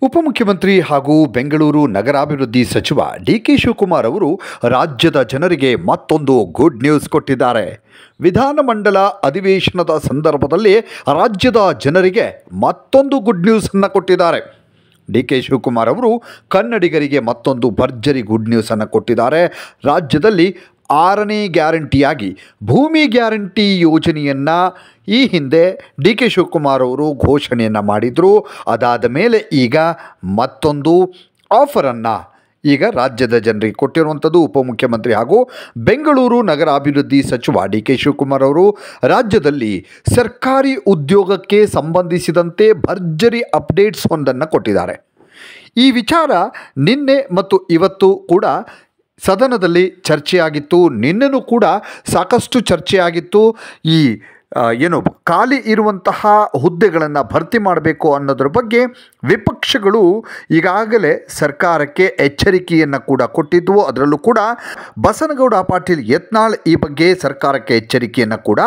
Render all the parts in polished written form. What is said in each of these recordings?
ಉಪಮುಖ್ಯಮಂತ್ರಿ ಹಾಗೂ ಬೆಂಗಳೂರು ನಗರಾಭಿವೃದ್ಧಿ ಸಚಿವ ಡಿಕೆ ಶಿವಕುಮಾರ್ ಅವರು ರಾಜ್ಯದ ಜನರಿಗೆ ಮತ್ತೊಂದು ಗುಡ್ ನ್ಯೂಸ್ ಕೊಟ್ಟಿದ್ದಾರೆ. ವಿಧಾನಮಂಡಲ ಅಧಿವೇಶನದ ಸಂದರ್ಭದಲ್ಲಿ ರಾಜ್ಯದ ಜನರಿಗೆ ಮತ್ತೊಂದು ಗುಡ್ ನ್ಯೂಸನ್ನು ಕೊಟ್ಟಿದ್ದಾರೆ. ಡಿಕೆ ಶಿವಕುಮಾರ್ ಅವರು ಕನ್ನಡಿಗರಿಗೆ ಮತ್ತೊಂದು ಭರ್ಜರಿ ಗುಡ್ ನ್ಯೂಸನ್ನು ಕೊಟ್ಟಿದ್ದಾರೆ. ರಾಜ್ಯದಲ್ಲಿ 6ನೇ ಗ್ಯಾರಂಟಿಯಾಗಿ ಭೂಮಿ ಗ್ಯಾರಂಟಿ ಯೋಜನೆಯನ್ನು ಈ ಹಿಂದೆ ಡಿಕೆ ಶಿವಕುಮಾರ್ ಅವರು ಘೋಷಣೆಯನ್ನು ಮಾಡಿದರು. ಅದಾದ ಮೇಲೆ ಈಗ ಮತ್ತೊಂದು ಆಫರನ್ನು ಈಗ ರಾಜ್ಯದ ಜನರಿಗೆ ಕೊಟ್ಟಿರುವಂಥದ್ದು ಉಪಮುಖ್ಯಮಂತ್ರಿ ಹಾಗೂ ಬೆಂಗಳೂರು ನಗರಾಭಿವೃದ್ಧಿ ಸಚಿವ ಡಿಕೆ ಶಿವಕುಮಾರ್ ಅವರು ರಾಜ್ಯದಲ್ಲಿ ಸರ್ಕಾರಿ ಉದ್ಯೋಗಕ್ಕೆ ಸಂಬಂಧಿಸಿದಂತೆ ಭರ್ಜರಿ ಅಪ್ಡೇಟ್ಸ್ ಒಂದನ್ನು ಕೊಟ್ಟಿದ್ದಾರೆ. ಈ ವಿಚಾರ ನಿನ್ನೆ ಮತ್ತು ಇವತ್ತು ಕೂಡ ಸದನದಲ್ಲಿ ಚರ್ಚೆಯಾಗಿತ್ತು. ನಿನ್ನೆನೂ ಕೂಡ ಸಾಕಷ್ಟು ಚರ್ಚೆಯಾಗಿತ್ತು. ಈ ಖಾಲಿ ಇರುವಂತಹ ಹುದ್ದೆಗಳನ್ನು ಭರ್ತಿ ಮಾಡಬೇಕು ಅನ್ನೋದ್ರ ಬಗ್ಗೆ ವಿಪಕ್ಷಗಳು ಈಗಾಗಲೇ ಸರ್ಕಾರಕ್ಕೆ ಎಚ್ಚರಿಕೆಯನ್ನು ಕೂಡ ಕೊಟ್ಟಿದ್ವು. ಅದರಲ್ಲೂ ಕೂಡ ಬಸನಗೌಡ ಪಾಟೀಲ್ ಯತ್ನಾಳ್ ಈ ಬಗ್ಗೆ ಸರ್ಕಾರಕ್ಕೆ ಎಚ್ಚರಿಕೆಯನ್ನು ಕೂಡ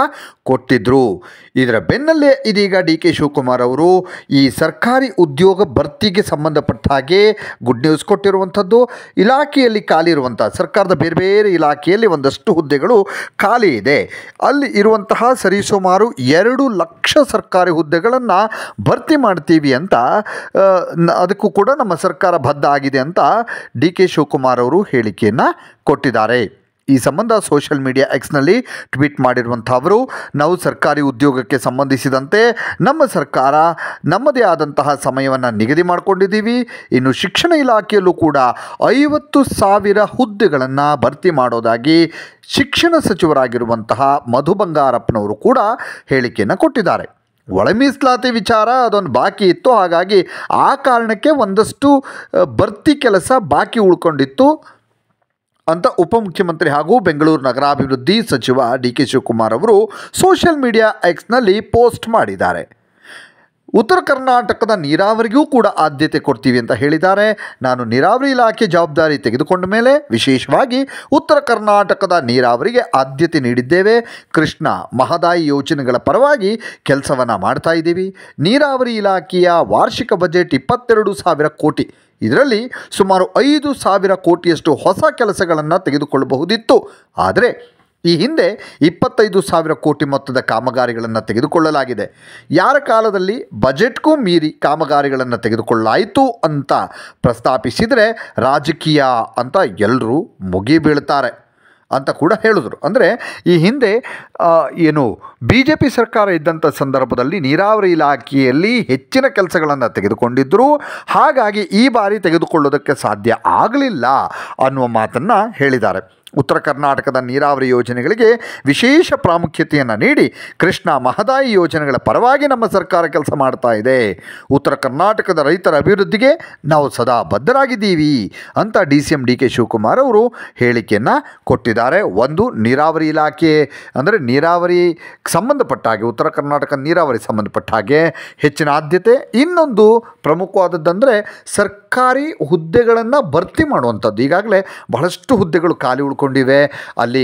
ಕೊಟ್ಟಿದ್ದರು. ಇದರ ಬೆನ್ನಲ್ಲೇ ಇದೀಗ ಡಿ ಕೆ ಶಿವಕುಮಾರ್ ಅವರು ಈ ಸರ್ಕಾರಿ ಉದ್ಯೋಗ ಭರ್ತಿಗೆ ಸಂಬಂಧಪಟ್ಟ ಹಾಗೆ ಗುಡ್ ನ್ಯೂಸ್ ಕೊಟ್ಟಿರುವಂಥದ್ದು. ಇಲಾಖೆಯಲ್ಲಿ ಖಾಲಿ ಇರುವಂಥ ಸರ್ಕಾರದ ಬೇರೆ ಬೇರೆ ಇಲಾಖೆಯಲ್ಲಿ ಒಂದಷ್ಟು ಹುದ್ದೆಗಳು ಖಾಲಿ ಇದೆ. ಅಲ್ಲಿ ಇರುವಂತಹ ಸರಿಸುಮಾರು 2 ಲಕ್ಷ ಸರ್ಕಾರಿ ಹುದ್ದೆಗಳನ್ನು ಭರ್ತಿ ಮಾಡ್ತೀವಿ ಅಂತ ಅದಕ್ಕೂ ಕೂಡ ನಮ್ಮ ಸರ್ಕಾರ ಬದ್ಧ ಆಗಿದೆ ಅಂತ ಡಿ ಕೆ ಶಿವಕುಮಾರ್ ಅವರು ಹೇಳಿಕೆಯನ್ನು ಕೊಟ್ಟಿದ್ದಾರೆ. ಈ ಸಂಬಂಧ ಸೋಷಿಯಲ್ ಮೀಡಿಯಾ ಎಕ್ಸ್ನಲ್ಲಿ ಟ್ವೀಟ್ ಮಾಡಿರುವಂಥ ಅವರು, ನಾವು ಸರ್ಕಾರಿ ಉದ್ಯೋಗಕ್ಕೆ ಸಂಬಂಧಿಸಿದಂತೆ ನಮ್ಮ ಸರ್ಕಾರ ನಮ್ಮದೇ ಆದಂತಹ ಸಮಯವನ್ನು ನಿಗದಿ ಮಾಡಿಕೊಂಡಿದ್ದೀವಿ. ಇನ್ನು ಶಿಕ್ಷಣ ಇಲಾಖೆಯಲ್ಲೂ ಕೂಡ 50,000 ಹುದ್ದೆಗಳನ್ನು ಭರ್ತಿ ಮಾಡೋದಾಗಿ ಶಿಕ್ಷಣ ಸಚಿವರಾಗಿರುವಂತಹ ಮಧು ಬಂಗಾರಪ್ಪನವರು ಕೂಡ ಹೇಳಿಕೆಯನ್ನು ಕೊಟ್ಟಿದ್ದಾರೆ. ಒಳ ಮೀಸಲಾತಿ ವಿಚಾರ ಅದೊಂದು ಬಾಕಿ ಇತ್ತು, ಹಾಗಾಗಿ ಆ ಕಾರಣಕ್ಕೆ ಒಂದಷ್ಟು ಭರ್ತಿ ಕೆಲಸ ಬಾಕಿ ಉಳ್ಕೊಂಡಿತ್ತು ಅಂತ ಉಪಮುಖ್ಯಮಂತ್ರಿ ಹಾಗೂ ಬೆಂಗಳೂರು ನಗರಾಭಿವೃದ್ಧಿ ಸಚಿವ ಡಿ ಕೆ ಶಿವಕುಮಾರ್ ಅವರು ಸೋಷಿಯಲ್ ಮೀಡಿಯಾ ಎಕ್ಸ್ನಲ್ಲಿ ಪೋಸ್ಟ್ ಮಾಡಿದ್ದಾರೆ. ಉತ್ತರ ಕರ್ನಾಟಕದ ನೀರಾವರಿಗೂ ಕೂಡ ಆದ್ಯತೆ ಕೊಡ್ತೀವಿ ಅಂತ ಹೇಳಿದ್ದಾರೆ. ನಾನು ನೀರಾವರಿ ಇಲಾಖೆ ಜವಾಬ್ದಾರಿ ತೆಗೆದುಕೊಂಡ ಮೇಲೆ ವಿಶೇಷವಾಗಿ ಉತ್ತರ ಕರ್ನಾಟಕದ ನೀರಾವರಿಗೆ ಆದ್ಯತೆ ನೀಡಿದ್ದೇವೆ. ಕೃಷ್ಣ ಮಹದಾಯಿ ಯೋಜನೆಗಳ ಪರವಾಗಿ ಕೆಲಸವನ್ನು ಮಾಡ್ತಾ ಇದ್ದೀವಿ. ನೀರಾವರಿ ಇಲಾಖೆಯ ವಾರ್ಷಿಕ ಬಜೆಟ್ 22,000 ಕೋಟಿ. ಇದರಲ್ಲಿ ಸುಮಾರು 5,000 ಕೋಟಿಯಷ್ಟು ಹೊಸ ಕೆಲಸಗಳನ್ನು ತೆಗೆದುಕೊಳ್ಳಬಹುದಿತ್ತು. ಆದರೆ ಈ ಹಿಂದೆ 25,000 ಕೋಟಿ ಮೊತ್ತದ ಕಾಮಗಾರಿಗಳನ್ನು ತೆಗೆದುಕೊಳ್ಳಲಾಗಿದೆ. ಯಾರ ಕಾಲದಲ್ಲಿ ಬಜೆಟ್ಗೂ ಮೀರಿ ಕಾಮಗಾರಿಗಳನ್ನು ತೆಗೆದುಕೊಳ್ಳಾಯಿತು ಅಂತ ಪ್ರಸ್ತಾಪಿಸಿದರೆ ರಾಜಕೀಯ ಅಂತ ಎಲ್ಲರೂ ಮುಗಿ ಬೀಳ್ತಾರೆ ಅಂತ ಕೂಡ ಹೇಳಿದ್ರು. ಅಂದರೆ ಈ ಹಿಂದೆ BJP ಸರ್ಕಾರ ಇದ್ದಂಥ ಸಂದರ್ಭದಲ್ಲಿ ನೀರಾವರಿ ಇಲಾಖೆಯಲ್ಲಿ ಹೆಚ್ಚಿನ ಕೆಲಸಗಳನ್ನು ತೆಗೆದುಕೊಂಡಿದ್ದರು. ಹಾಗಾಗಿ ಈ ಬಾರಿ ತೆಗೆದುಕೊಳ್ಳೋದಕ್ಕೆ ಸಾಧ್ಯ ಆಗಲಿಲ್ಲ ಅನ್ನುವ ಮಾತನ್ನು ಹೇಳಿದ್ದಾರೆ. ಉತ್ತರ ಕರ್ನಾಟಕದ ನೀರಾವರಿ ಯೋಜನೆಗಳಿಗೆ ವಿಶೇಷ ಪ್ರಾಮುಖ್ಯತೆಯನ್ನು ನೀಡಿ ಕೃಷ್ಣ ಮಹದಾಯಿ ಯೋಜನೆಗಳ ಪರವಾಗಿ ನಮ್ಮ ಸರ್ಕಾರ ಕೆಲಸ ಮಾಡ್ತಾ ಇದೆ. ಉತ್ತರ ಕರ್ನಾಟಕದ ರೈತರ ಅಭಿವೃದ್ಧಿಗೆ ನಾವು ಸದಾ ಬದ್ಧರಾಗಿದ್ದೀವಿ ಅಂತ DCM ಡಿ ಕೆ ಶಿವಕುಮಾರ್ ಅವರು ಹೇಳಿಕೆಯನ್ನು ಕೊಟ್ಟಿದ್ದಾರೆ. ಒಂದು, ನೀರಾವರಿ ಇಲಾಖೆ ಅಂದರೆ ನೀರಾವರಿ ಸಂಬಂಧಪಟ್ಟ ಹಾಗೆ ಉತ್ತರ ಕರ್ನಾಟಕ ನೀರಾವರಿ ಸಂಬಂಧಪಟ್ಟ ಹಾಗೆ ಹೆಚ್ಚಿನ ಆದ್ಯತೆ. ಇನ್ನೊಂದು ಪ್ರಮುಖವಾದದ್ದಂದರೆ ಸರ್ಕಾರಿ ಹುದ್ದೆಗಳನ್ನು ಭರ್ತಿ ಮಾಡುವಂಥದ್ದು. ಈಗಾಗಲೇ ಬಹಳಷ್ಟು ಹುದ್ದೆಗಳು ಖಾಲಿ ಉಳ್ಕೊಂಡಿವೆ. ಅಲ್ಲಿ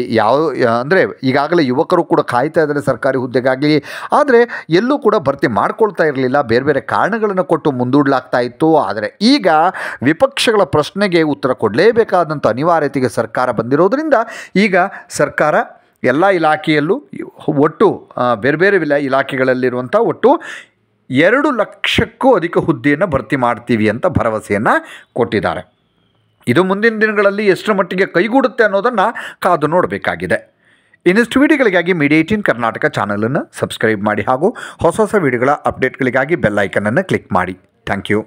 ಅಂದರೆ ಈಗಾಗಲೇ ಯುವಕರು ಕೂಡ ಕಾಯ್ತಾ ಇದ್ದಾರೆ ಸರ್ಕಾರಿ ಹುದ್ದೆಗಾಗಿ. ಆದರೆ ಎಲ್ಲೂ ಕೂಡ ಭರ್ತಿ ಮಾಡ್ಕೊಳ್ತಾ ಇರಲಿಲ್ಲ, ಬೇರೆ ಬೇರೆ ಕಾರಣಗಳನ್ನು ಕೊಟ್ಟು ಮುಂದೂಡಲಾಗ್ತಾ ಇತ್ತು. ಆದರೆ ಈಗ ವಿಪಕ್ಷಗಳ ಪ್ರಶ್ನೆಗೆ ಉತ್ತರ ಕೊಡಲೇಬೇಕಾದಂಥ ಅನಿವಾರ್ಯತೆಗೆ ಸರ್ಕಾರ ಬಂದಿರೋದರಿಂದ ಈಗ ಸರ್ಕಾರ ಎಲ್ಲ ಇಲಾಖೆಯಲ್ಲೂ ಒಟ್ಟು ಬೇರೆ ಬೇರೆ ಇಲಾಖೆಗಳಲ್ಲಿರುವಂಥ ಒಟ್ಟು 2 ಲಕ್ಷಕ್ಕೂ ಅಧಿಕ ಹುದ್ದೆಯನ್ನು ಭರ್ತಿ ಮಾಡ್ತೀವಿ ಅಂತ ಭರವಸೆಯನ್ನು ಕೊಟ್ಟಿದ್ದಾರೆ. ಇದು ಮುಂದಿನ ದಿನಗಳಲ್ಲಿ ಎಷ್ಟರ ಮಟ್ಟಿಗೆ ಕೈಗೂಡುತ್ತೆ ಅನ್ನೋದನ್ನು ಕಾದು ನೋಡಬೇಕಾಗಿದೆ. ಇನ್ನಷ್ಟು ವಿಡಿಯೋಗಳಿಗಾಗಿ ಮೀಡಿಯಾ 18 ಕರ್ನಾಟಕ ಚಾನಲನ್ನು ಸಬ್ಸ್ಕ್ರೈಬ್ ಮಾಡಿ ಹಾಗೂ ಹೊಸ ಹೊಸ ವಿಡಿಯೋಗಳ ಅಪ್ಡೇಟ್ಗಳಿಗಾಗಿ ಬೆಲ್ ಐಕನನ್ನು ಕ್ಲಿಕ್ ಮಾಡಿ. Thank you.